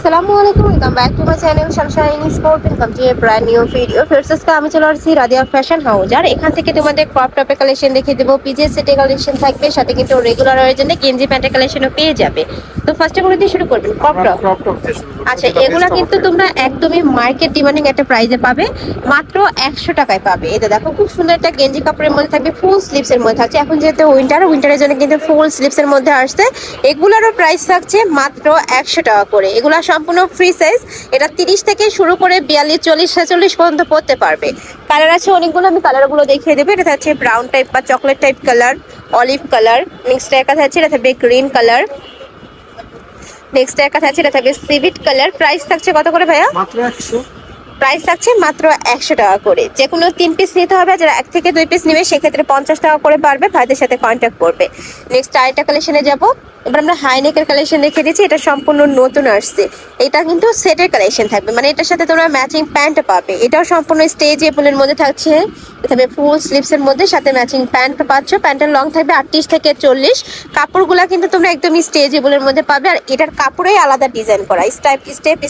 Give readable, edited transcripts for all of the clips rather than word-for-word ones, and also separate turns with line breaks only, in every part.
আসসালামু আলাইকুম, welcome back to my channel Sunshine sport. Welcome to A brand new video. First আমি চলে আসছি রাদিয়া ফ্যাশন হাউস, আর এখান থেকে তোমাদের ক্রপ টপের কালেকশন দেখিয়ে দেবো। পিজে সেটে কালেকশন থাকবে, সাথে কিন্তু রেগুলার ওয়ারের জন্য গেঞ্জি প্যান্টের কালেকশনও পেয়ে যাবে। তো ফার্স্টে করে দিয়ে শুরু করবেন ক্রপ টপ। আচ্ছা, এগুলা কিন্তু তোমরা একদমই মার্কেট ডিমান্ডিং একটা প্রাইসে পাবে, মাত্র 100 টাকায় পাবে। এটা দেখো, খুব সুন্দর একটা গেঞ্জি কাপড়ের মধ্যে থাকবে, ফুল স্লিভস এর মধ্যে থাকছে। এখন যেহেতু উইন্টারের জন্য কিন্তু ফুল স্লিভস এর মধ্যে আসছে। এগুলারও প্রাইস থাকছে মাত্র 100 টাকা করে। এগুলা সম্পূর্ণ ফ্রি সাইজ। এটা 30 থেকে শুরু করে 42, 40, 46 পর্যন্ত পড়তে পারবে। কালার আছে অনেকগুলো, আমি কালারগুলো দেখিয়ে দেবো। এটা থাকছে ব্রাউন টাইপ বা chocolate type colour, olive colour, next একটা থাকছে এটা থাকবে গ্রিন কালার, নেক্সট একটা থাকছে এটা থাকবে সিভিট কালার। প্রাইস থাকছে কত করে ভাইয়া?
মাত্র 100।
প্রাইস থাকছে মাত্র 100 টাকা করে। যে কোনো 3 পিস নিতে হবে, যারা 1 থেকে 2 পিস নেবে সেক্ষেত্রে 50 টাকা করে পারবে। ভাইদের সাথে কন্ট্যাক্ট করবে। নেক্সট আরেকটা কালেকশনে যাব। এবার আমরা হাইনেকের কালেকশন দেখে দিচ্ছি। এটা সম্পূর্ণ নতুন আসছে। এটা কিন্তু সেটের কালেকশন থাকবে, মানে এটার সাথে তোমরা ম্যাচিং প্যান্ট পাবে। এটাও সম্পূর্ণ স্ট্রেচেবলের মধ্যে থাকছে, তবে ফুল স্লিভস এর মধ্যে সাথে ম্যাচিং প্যান্ট পাচ্ছ। প্যান্টের লং থাকবে 38 থেকে 40। কাপড়গুলা কিন্তু তোমরা একদমই স্ট্রেচেবলের মধ্যে পাবে, আর এটার কাপড়েই আলাদা ডিজাইন করা, স্টেপ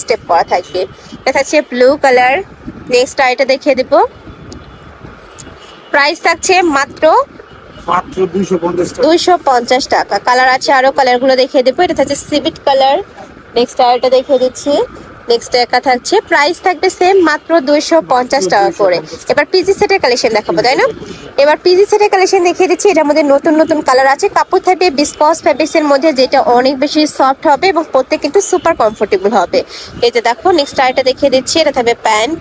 স্টেপ করা থাকবে। এটা থাকছে ব্লু কালার। নেক্সট আইটা দেখিয়ে দেবো। প্রাইস থাকছে মাত্র 250 টাকা। কালার আছে আরো, কালারগুলো দেখিয়ে দেবো। এটা থাকছে সিভিট কালার। নেক্সট আরেকটা দেখিয়ে দিচ্ছি। নেক্সট একা থাকছে, প্রাইস থাকবে সেম, মাত্র 250 টাকা করে। এবার পিজি সেটের কালেকশন দেখাবো, তাই না? এবার পিজি সেটের কালেকশন দেখিয়ে দিচ্ছি। এটার মধ্যে নতুন নতুন কালার আছে। কাপড় থাকবে বিসকস ফ্যাব্রিক্স এর মধ্যে, যেটা অনেক বেশি সফট হবে এবং পরতে কিন্তু সুপার কমফোর্টেবল হবে। এই যে দেখো, নেক্সট আরেকটা দেখিয়ে দিচ্ছি। এটা থাকবে প্যান্ট।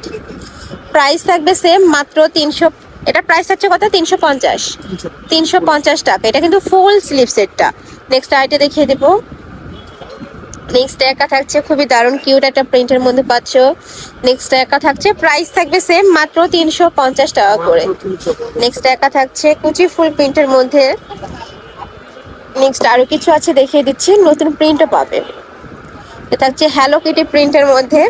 প্রাইস থাকবে সেম, মাত্র 300। এটা প্রাইস হচ্ছে কত? 350 টাকা। এটা কিন্তু ফুল স্লিভ সেটটা। নেক্সট আইটা দেখিয়ে দেবো। নেক্সট একা থাকছে, খুবই দারুণ কিউট একটা প্রিন্টের মধ্যে পাচ্ছ। নেক্সট একা থাকছে, প্রাইস থাকবে সেম, মাত্র 350 টাকা করে। নেক্সট একা থাকছে কুচি ফুল প্রিন্টের মধ্যে। নেক্সট আরো কিছু আছে দেখিয়ে দিচ্ছি, নতুন প্রিন্টও পাবে। এটা থাকছে হ্যালো কিটি প্রিন্টের মধ্যে।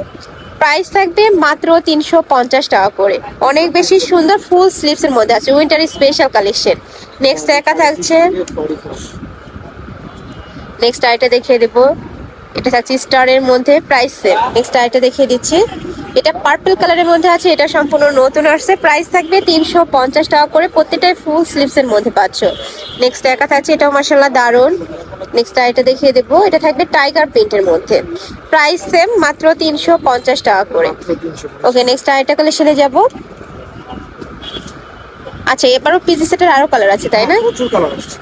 প্রাইস থাকবে মাত্র 350 টাকা করে। অনেক বেশি সুন্দর ফুল স্লিভস এর মধ্যে আছে, উইন্টার স্পেশাল কালেকশন। নেক্সট একা থাকছে, নেক্সট আইটা দেখিয়ে দেবো। এটা থাকছে স্টারের মধ্যে, প্রাইস সেম। নেক্সট আইটা দেখিয়ে দিচ্ছি। এটা পার্পল কালারের মধ্যে আছে, এটা সম্পূর্ণ নতুন আসছে। প্রাইস থাকবে 350 টাকা করে। প্রত্যেকটাই ফুল স্লিভস এর মধ্যে পাচ্ছ। নেক্সট একা থাকছে, এটাও মাশাআল্লাহ দারুন। নেক্সট আইটা দেখিয়ে দেবো। এটা থাকবে টাইগার প্রিন্টের মধ্যে। প্রাইস সেম, মাত্র 350 টাকা করে। ওকে, নেক্সট আইটা কালেকশনে যাব। আচ্ছা, এবারও পিজি সেটের আরো কালার আছে, তাই না?
প্রচুর কালার আসছে।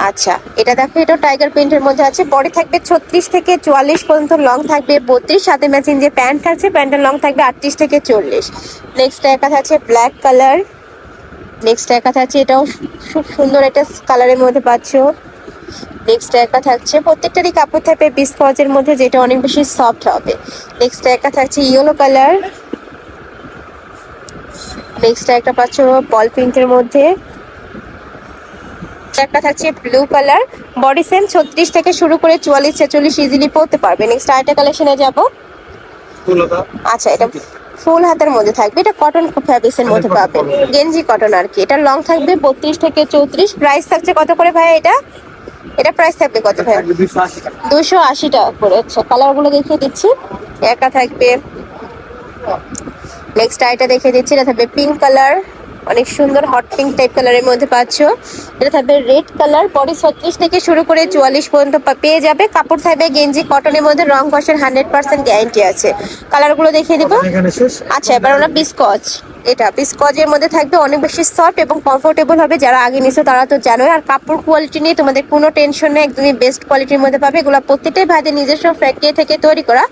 আচ্ছা, এটা দেখো, এটা টাইগার প্রিন্টের মধ্যে আছে। বডি থাকবে 36 থেকে 44 পর্যন্ত, লং থাকবে 32, সাথে ম্যাচিং যে প্যান্ট থাকছে প্যান্টের লং থাকবে 38 থেকে 40। নেক্সট একা থাকছে ব্ল্যাক কালার। নেক্সট একা থাকছে, এটাও খুব সুন্দর একটা কালারের মধ্যে পাচ্ছ। নেক্সট একা থাকছে, প্রত্যেকটারই কাপড় থাকবে বিসকজের মধ্যে, যেটা অনেক বেশি সফট হবে। নেক্সট একা থাকছে ইয়েলো কালার। নেক্সট একটা পাচ্ছ বল প্রিন্টের মধ্যে। একটা থাকছে ব্লু কালার। বডি সেম 36 থেকে শুরু করে 44, 46 ইজিলি পরতে পারবে। নেক্সট আরেকটা কালেকশনে যাব। আচ্ছা, এটা ফুল হাতের মধ্যে থাকবে। এটা কটন ফ্যাব্রিক্স এর মধ্যে পাবেন, গেঞ্জি কটন আর কি। এটা লং থাকবে 32 থেকে 34। প্রাইস থাকছে কত করে ভাই এটা? এটা প্রাইস থাকবে কত ভাই? 280 টাকা করে। আচ্ছা, কালারগুলো দেখিয়ে দিচ্ছি। একা থাকবে। নেক্সট আইটা দেখিয়ে দিচ্ছি। এটা থাকবে পিঙ্ক কালার, অনেক সুন্দর হট পিঙ্ক টাইপ কালারের মধ্যে পাচ্ছ। এটা থাকবে রেড কালার। বডি 36 থেকে শুরু করে 44 পর্যন্ত পেয়ে যাবে। কাপড় থাকবে গেঞ্জি কটনের মধ্যে, রং কষের 100% গ্যারান্টি আছে। কালারগুলো দেখিয়ে দিব। আচ্ছা, এবার আমরা বিসকচ। এটা বিসকজের মধ্যে থাকবে, অনেক বেশি সফট এবং কমফোর্টেবল হবে। যারা আগে নিছো তারা তো জানোই। আর কাপড় কোয়ালিটি নিয়ে তোমাদের কোনো টেনশন নেই, একদমই বেস্ট কোয়ালিটির মধ্যে পাবে। এগুলো প্রত্যেকটাই ভাইদের নিজস্ব ফ্যাক্টরি থেকে তৈরি করা,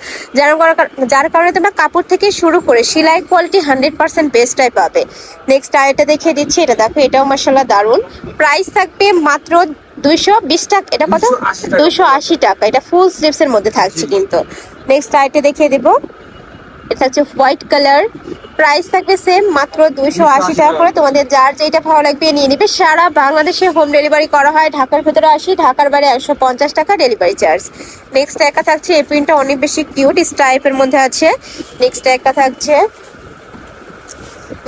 যার কারণে তোমরা কাপড় থেকে শুরু করে সেলাই কোয়ালিটি 100% বেস্টটাই পাবে। নেক্সট আরেকটা দেখিয়ে দিচ্ছি। এটা দেখো, এটাও মাশাআল্লাহ দারুন। প্রাইস থাকবে মাত্র 220 টাকা। এটা কত? 280 টাকা। এটা ফুল স্লিভস এর মধ্যে থাকছে কিন্তু। নেক্সট আরেকটা দেখিয়ে দেবো। এটা হচ্ছে হোয়াইট কালার। প্রাইস থাকবে সেম, মাত্র 280 টাকা করে। তোমাদের যার যেটা ভালো লাগবে নিয়ে নিবে। সারা বাংলাদেশে হোম ডেলিভারি করা হয়। ঢাকার ভেতরে 80, ঢাকার বাইরে 150 টাকা ডেলিভারি চার্জ। নেক্সট একা থাকছে, এই প্রিন্টটা অনেক বেশি কিউট স্টাইপের মধ্যে আছে। নেক্সট একা থাকছে,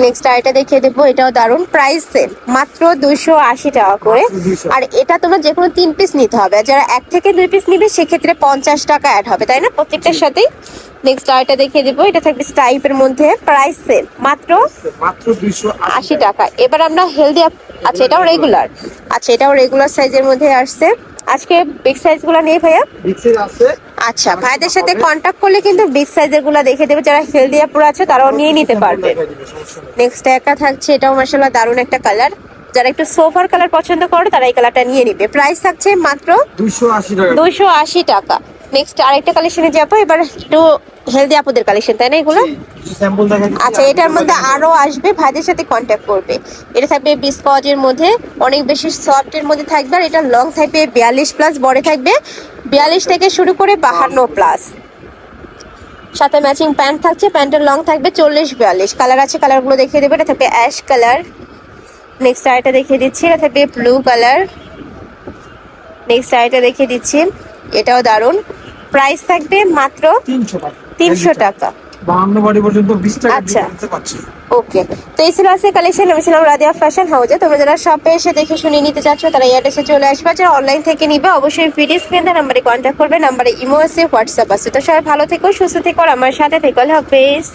নেক্সট আইটা দেখিয়ে দেবো, এটাও দারুন, প্রাইস সেম, মাত্র 280 টাকা করে।
মাত্র 280
আর এটা তোমরা যে কোনো 3 পিস নিতে হবে, আর যারা 1 থেকে 2 পিস নিবে সেক্ষেত্রে 50 টাকা অ্যাড হবে, তাই না প্রত্যেকটার
জি।
সাথেই। নেক্সট আইটা দেখিয়ে দেবো, এটা থাকবে স্টাইপের মধ্যে, প্রাইস সেম, মাত্র
মাত্র 280
80 টাকা। এবার আমরা হেলদি, আচ্ছা এটাও রেগুলার, আচ্ছা এটাও রেগুলার সাইজের মধ্যে আসছে। আজকে বিগ সাইজ গুলো নেই ভাইয়া।
বিগ সাইজ আছে।
আচ্ছা, ভাইদের সাথে কন্ট্যাক্ট করলে কিন্তু বিগ সাইজের গুলো দেখে দেবে, যারা হেলদি আপুরা আছে তারাও নিয়ে নিতে পারবে। নেক্সট একটা থাকছে, এটাও মাশাআল্লাহ দারুণ একটা কালার, যারা একটু সোফার কালার পছন্দ করে তারা এই কালারটা নিয়ে নিবে। প্রাইস থাকছে মাত্র
280 টাকা।
280 টাকা। নেক্সট আরেকটা কালেকশনে যাবো, এবার একটু হেলদি আপুদের কালেকশন, তাই না এগুলো?
স্যাম্পল দেখা দিচ্ছি।
আচ্ছা, এটার মধ্যে আরো আসবে, ভাইদের সাথে কন্ট্যাক্ট করবে। এটা থাকবে বিস্কজের মধ্যে, অনেক বেশি সফট এর মধ্যে থাকবে, আর এটা লং থাকবে 42 প্লাস, বড় থাকবে 42 থেকে শুরু করে 52 প্লাস। সাথে ম্যাচিং প্যান্ট থাকছে, প্যান্টের লং থাকবে 40-42। কালার আছে, কালারগুলো দেখিয়ে দেবো। এটা থাকবে অ্যাশ কালার। নেক্সট আইটা দেখিয়ে দিচ্ছি, এটা থাকবে ব্লু কালার। নেক্সট আইটা দেখিয়ে দিচ্ছি, এটাও দারুন, প্রাইস থাকবে মাত্র
300 টাকা।
300 টাকা।
52 বডি পর্যন্ত 20 টাকা
আচ্ছা।
ডিফারেন্সে পাচ্ছি।
ওকে, তো এই ছিল আজকে কালেকশন। আমি ছিলাম রাদিয়া ফ্যাশন হাউজে। তোমরা যারা শপে এসে দেখে শুনে নিতে চাচ্ছ তারা এই অ্যাড্রেসে চলে আসবে, যারা অনলাইন থেকে নিবে অবশ্যই ভিডিও স্ক্রিনে নাম্বারে কন্ট্যাক্ট করবে, নাম্বারে ইমো আছে, হোয়াটসঅ্যাপ আছে। তো সবাই ভালো থেকো, সুস্থ থেকো, আর আমার সাথে থেকো। আল্লাহ হাফেজ।